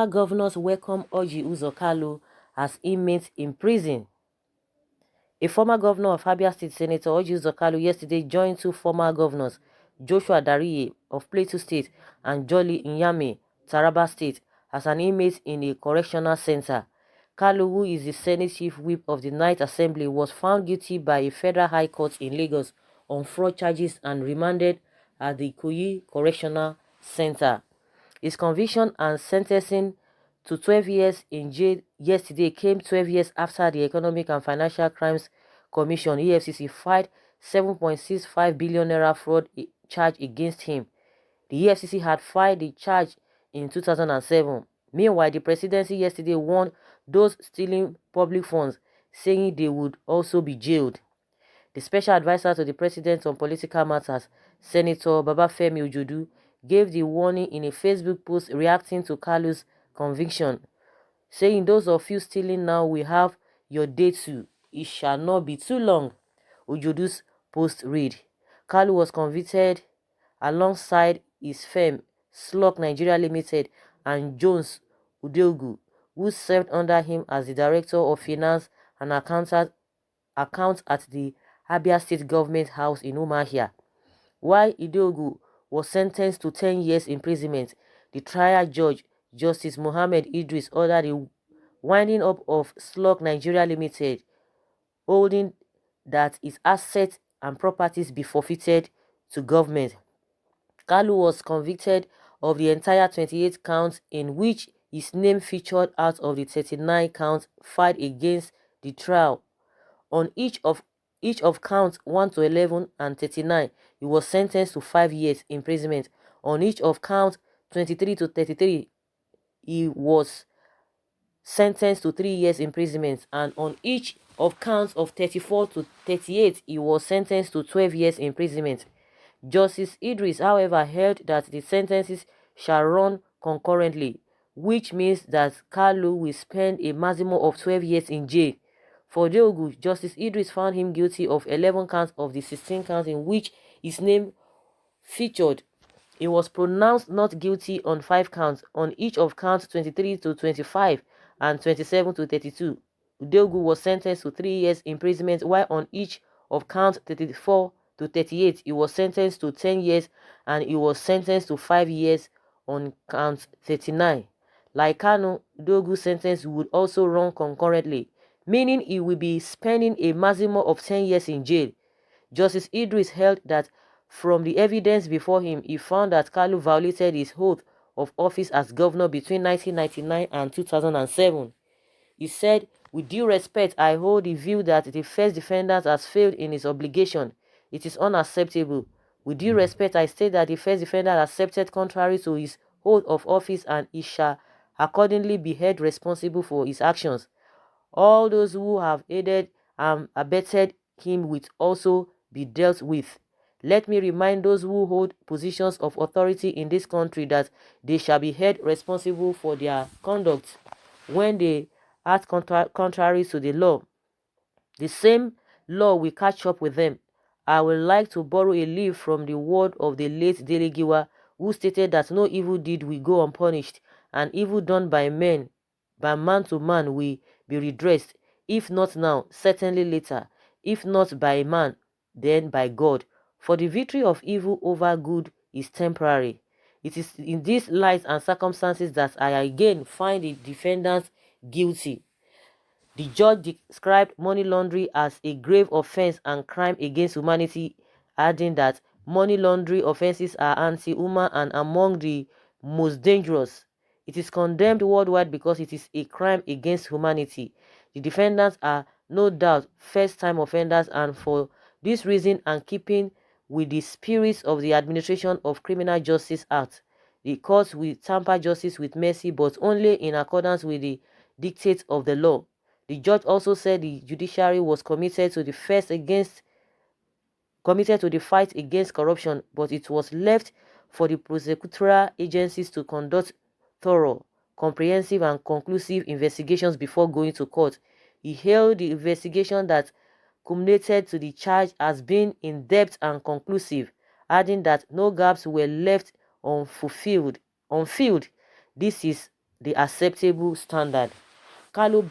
Former governors welcome Orji Uzor as inmates in prison. A former governor of Abia State, Senator Orji Uzor yesterday joined two former governors, Joshua Dariye of Plateau State and Jolly Nyame, Taraba State, as an inmate in a correctional center. Kalu, who is the Senate Chief Whip of the Ninth Assembly, was found guilty by a federal high court in Lagos on fraud charges and remanded at the Ikoyi Correctional Center. His conviction and sentencing to 12 years in jail yesterday came 12 years after the Economic and Financial Crimes Commission (EFCC) filed 7.65 billion naira fraud charge against him. The EFCC had filed the charge in 2007. Meanwhile, the presidency yesterday warned those stealing public funds, saying they would also be jailed. The special advisor to the president on political matters, Senator Babafemi Ojodu, gave the warning in a Facebook post reacting to Kalu's conviction, saying, "Those of you stealing now will have your day too. It shall not be too long." Ojodu's post read, Kalu was convicted alongside his firm, Slok Nigeria Limited, and Jones Udogu, who served under him as the Director of Finance and Accounts at the Abia State Government House in Umuahia. While Udogu was sentenced to 10 years imprisonment, the trial judge, Justice Mohammed Idris, ordered the winding up of Slok Nigeria Limited, holding that its assets and properties be forfeited to government. Kalu was convicted of the entire 28 counts in which his name featured out of the 39 counts filed against the trial. On each of counts 1 to 11 and 39, he was sentenced to 5 years imprisonment. On each of counts 23 to 33, he was sentenced to 3 years imprisonment, and on each of counts of 34 to 38, he was sentenced to 12 years imprisonment. Justice Idris, however, held that the sentences shall run concurrently, which means that Kalu will spend a maximum of 12 years in jail. For Udogu, Justice Idris found him guilty of 11 counts of the 16 counts in which his name featured. He was pronounced not guilty on 5 counts, on each of counts 23 to 25 and 27 to 32. Udogu was sentenced to 3 years imprisonment, while on each of counts 34 to 38, he was sentenced to 10 years, and he was sentenced to 5 years on count 39. Like Kanu, Udogu's sentence would also run concurrently, meaning he will be spending a maximum of 10 years in jail. Justice Idris held that from the evidence before him, he found that Kalu violated his oath of office as governor between 1999 and 2007. He said, "With due respect, I hold the view that the first defendant has failed in his obligation. It is unacceptable. With due respect, I state that the first defendant accepted contrary to his oath of office, and he shall accordingly be held responsible for his actions. All those who have aided and abetted him will also be dealt with. Let me remind those who hold positions of authority in this country that they shall be held responsible for their conduct when they act contrary to the law. The same law will catch up with them." I would like to borrow a leaf from the word of the late Dele Giwa, who stated that no evil deed will go unpunished, and evil done by man to man, will be redressed, if not now, certainly later, if not by man, then by God. For the victory of evil over good is temporary. It is in these light and circumstances that I again find the defendants guilty. The judge described money laundering as a grave offense and crime against humanity, adding that money laundering offenses are anti-human and among the most dangerous. It is condemned worldwide because it is a crime against humanity. The defendants are no doubt first-time offenders, and for this reason, and keeping with the spirit of the Administration of Criminal Justice Act, the courts will tamper justice with mercy, but only in accordance with the dictates of the law. The judge also said the judiciary was committed to the fight against corruption, but it was left for the prosecutorial agencies to conduct thorough, comprehensive, and conclusive investigations before going to court. He hailed the investigation that culminated to the charge as being in-depth and conclusive, adding that no gaps were left unfilled. This is the acceptable standard. Kalu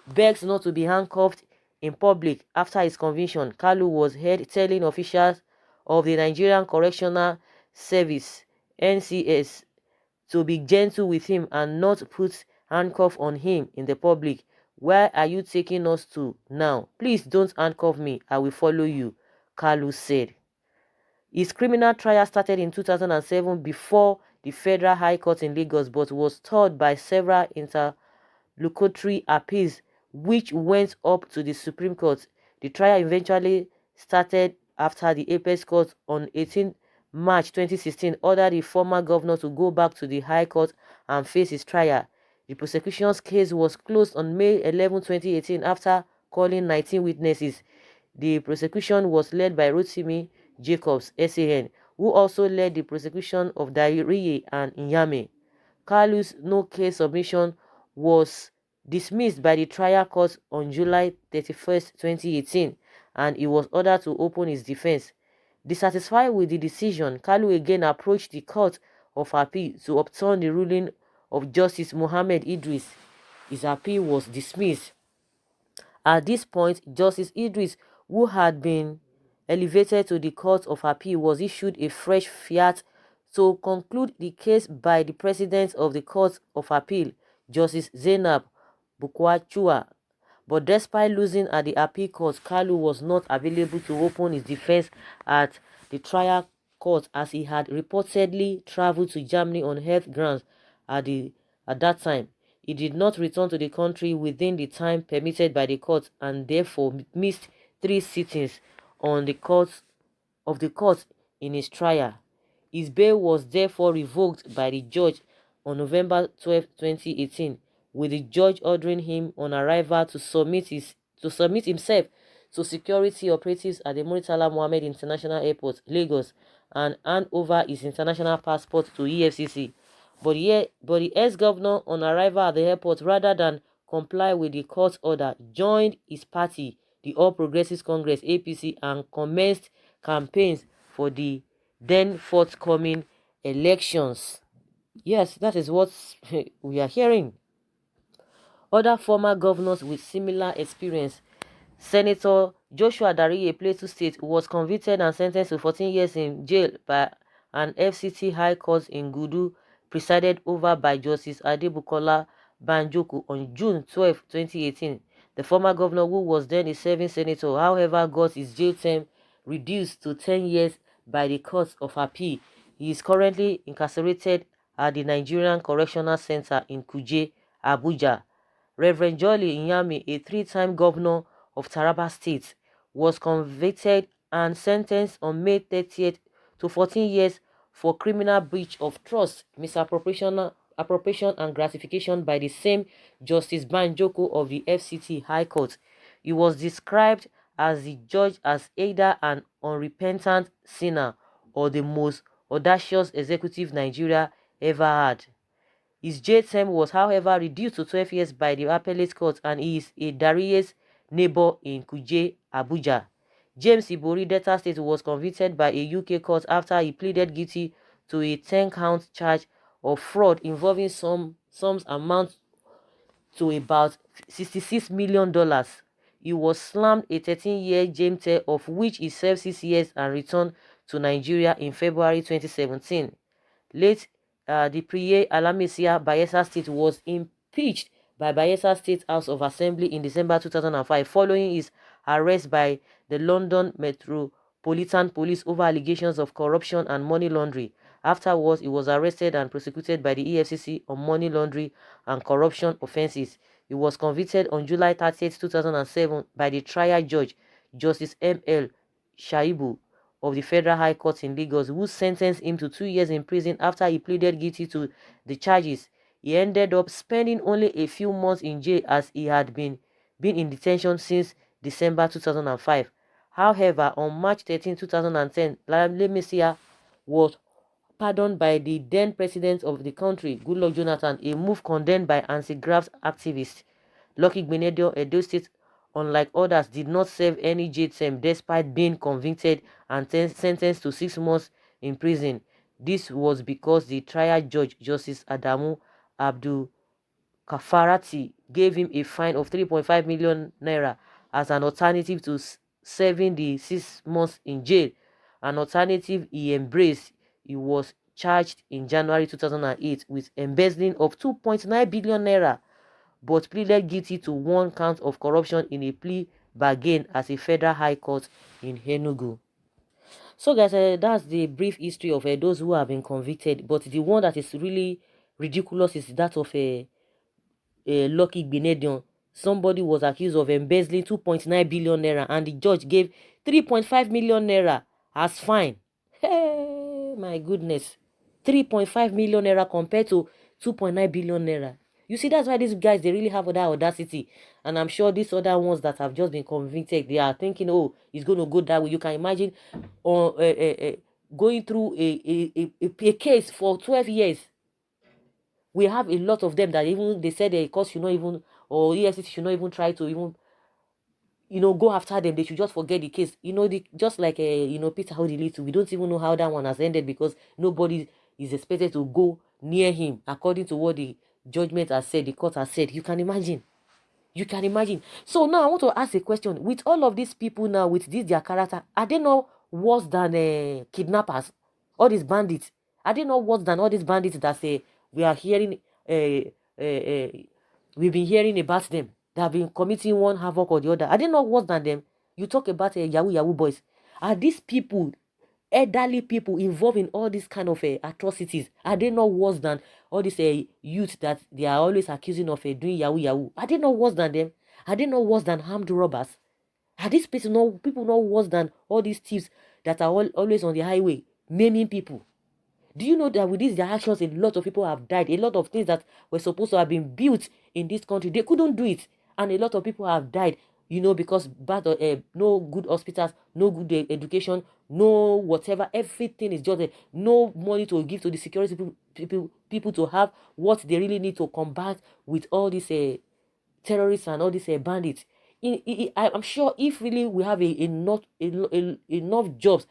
begs not to be handcuffed in public after his conviction. Kalu was heard telling officials of the Nigerian Correctional Service (NCS) to be gentle with him and not put handcuffs on him in the public. Where are you taking us to now? Please don't handcuff me. I will follow you, Kalu said. His criminal trial started in 2007 before the Federal High Court in Lagos, but was stalled by several interlocutory appeals which went up to the Supreme Court. The trial eventually started after the Apex Court on 18 March 2016 ordered the former governor to go back to the High Court and face his trial. The prosecution's case was closed on May 11, 2018 after calling 19 witnesses. The prosecution was led by Rotimi Jacobs, SAN, who also led the prosecution of Dariye and Nyame. Kalu's no-case submission was dismissed by the trial court on July 31st, 2018, and he was ordered to open his defense. Dissatisfied with the decision, Kalu again approached the Court of Appeal to overturn the ruling of Justice Mohammed Idris. His appeal was dismissed. At this point, Justice Idris, who had been elevated to the Court of Appeal, was issued a fresh fiat to conclude the case by the President of the Court of Appeal, Justice Zainab Bukwachua. But despite losing at the appeal court, Kalu was not available to open his defense at the trial court as he had reportedly traveled to Germany on health grounds at that time. He did not return to the country within the time permitted by the court and therefore missed 3 sittings on the court in his trial. His bail was therefore revoked by the judge on November 12, 2018, with the judge ordering him on arrival to submit himself to security operatives at the Murtala Mohammed International Airport, Lagos, and hand over his international passport to EFCC. But the ex-governor, on arrival at the airport, rather than comply with the court order, joined his party, the All Progressives Congress (APC), and commenced campaigns for the then forthcoming elections. Yes, that is what we are hearing. Other former governors with similar experience. Senator Joshua Dariye, Plateau State, was convicted and sentenced to 14 years in jail by an FCT High Court in Gudu, presided over by Justice Adebukola Banjoko on June 12, 2018. The former governor, who was then a serving senator, however, got his jail term reduced to 10 years by the Court of Appeal. He is currently incarcerated at the Nigerian Correctional Center in Kuje, Abuja. Reverend Jolly Inyami, a 3-time governor of Taraba State, was convicted and sentenced on May 30th to 14 years for criminal breach of trust, misappropriation and gratification by the same Justice Banjoko of the FCT High Court. He was described as the judge as either an unrepentant sinner or the most audacious executive Nigeria ever had. His jail term was, however, reduced to 12 years by the appellate court, and he is a Dariye's neighbor in Kuje, Abuja. James Ibori, Delta State, was convicted by a UK court after he pleaded guilty to a 10-count charge of fraud involving sums amount to about $66 million. He was slammed a 13-year jail term, of which he served 6 years, and returned to Nigeria in February 2017. Late the Priye Alamisia, Bayelsa State, was impeached by Bayelsa State House of Assembly in December 2005 following his arrest by the London Metropolitan Police over allegations of corruption and money laundering. Afterwards, he was arrested and prosecuted by the EFCC on money laundering and corruption offences. He was convicted on July 30, 2007 by the trial judge, Justice M.L. Shaibu, of the Federal High Court in Lagos, who sentenced him to 2 years in prison after he pleaded guilty to the charges. He ended up spending only a few months in jail, as he had been in detention since December 2005. However, on March 13, 2010, Lamlemesia was pardoned by the then president of the country, Goodluck Jonathan, a move condemned by anti-graft activists. Lucky Gbenedo, Edo State, unlike others, did not serve any jail term despite being convicted and sentenced to 6 months in prison. This was because the trial judge, Justice Adamu Abdul Kafarati gave him a fine of 3.5 million naira as an alternative to serving the 6 months in jail. An alternative he embraced. He was charged in January 2008 with embezzling of 2.9 billion naira, but pleaded guilty to 1 count of corruption in a plea bargain as a federal high court in Enugu. So guys, that's the brief history of those who have been convicted. But the one that is really ridiculous is that of Lucky Gbenedion. Somebody was accused of embezzling 2.9 billion naira, and the judge gave 3.5 million naira as fine. Hey, my goodness. 3.5 million naira compared to 2.9 billion naira. You see, that's why these guys, they really have that audacity. And I'm sure these other ones that have just been convicted, they are thinking, oh, it's going to go that way. You can imagine going through a case for 12 years. We have a lot of them that even they said the court should not even, or EFCC should not even try to even, go after them. They should just forget the case. Just like Peter Hodilitu, we don't even know how that one has ended because nobody is expected to go near him according to what the judgment has said, the court has said. You can imagine. You can imagine. So now I want to ask a question. With all of these people now, with this their character, are they not worse than kidnappers? All these bandits. Are they not worse than all these bandits that say we are hearing, we've been hearing about them? They have been committing one havoc or the other. Are they not worse than them? You talk about Yahoo Yahoo boys. Are these people, elderly people involved in all these kind of atrocities, are they not worse than all these youth that they are always accusing of doing Yahoo Yahoo? Are they not worse than them? Are they not worse than armed robbers? Are these people not worse than all these thieves that are always on the highway maiming people? Do you know that with these their actions, a lot of people have died? A lot of things that were supposed to have been built in this country, they couldn't do it. And a lot of people have died, because no good hospitals, no good education, no whatever. Everything is just no money to give to the security people to have what they really need to combat with all these terrorists and all these bandits. I'm sure if really we have enough jobs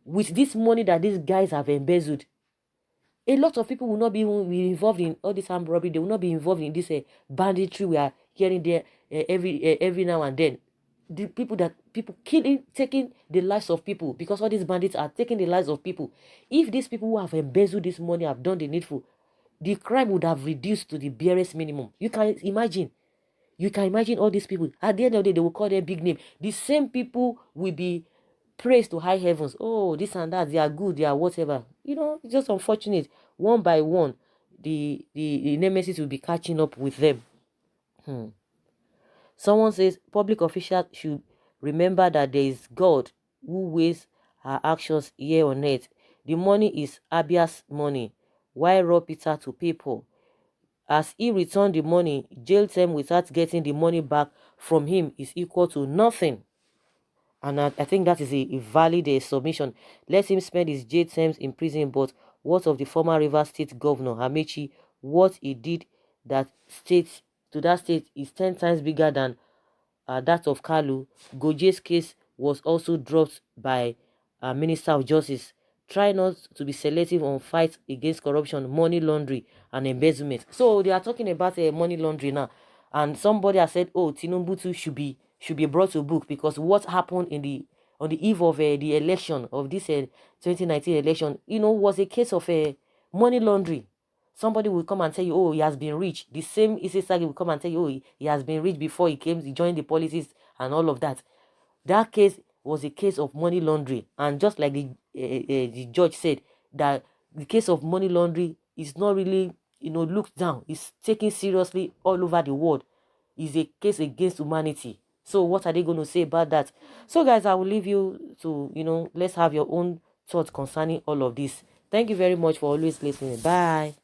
with this money that these guys have embezzled, a lot of people will not be involved in all this armed robbery. They will not be involved in this banditry we are hearing there every now and then. The people killing, taking the lives of people, because all these bandits are taking the lives of people. If these people who have embezzled this money have done the needful, the crime would have reduced to the barest minimum. You can imagine. You can imagine all these people. At the end of the day, they will call them big name. The same people will be praised to high heavens. Oh, this and that, they are good, they are whatever. It's just unfortunate. One by one, the nemesis will be catching up with them. Someone says public officials should remember that there is God who weighs our actions here on earth. The money is Abia's money. Why rob Peter to people? As he returned the money, jail term without getting the money back from him is equal to nothing. And I think that is a valid submission. Let him spend his jail terms in prison, but what of the former Rivers State Governor, Amechi? What he did to that state is 10 times bigger than that of Kalu. Goje's case was also dropped by Minister of Justice. Try not to be selective on fights against corruption, money laundering, and embezzlement. So they are talking about money laundering now, and somebody has said, "Oh, Tinubu too should be brought to book because what happened on the eve of the election of this 2019 election, was a case of money laundering." Somebody will come and tell you, oh, he has been rich. The same Isesagi will come and tell you, oh, he has been rich before he joined the policies and all of that. That case was a case of money laundering. And just like the judge said, that the case of money laundering is not really, looked down. It's taken seriously all over the world. It's a case against humanity. So what are they going to say about that? So guys, I will leave you to, let's have your own thoughts concerning all of this. Thank you very much for always listening. Bye.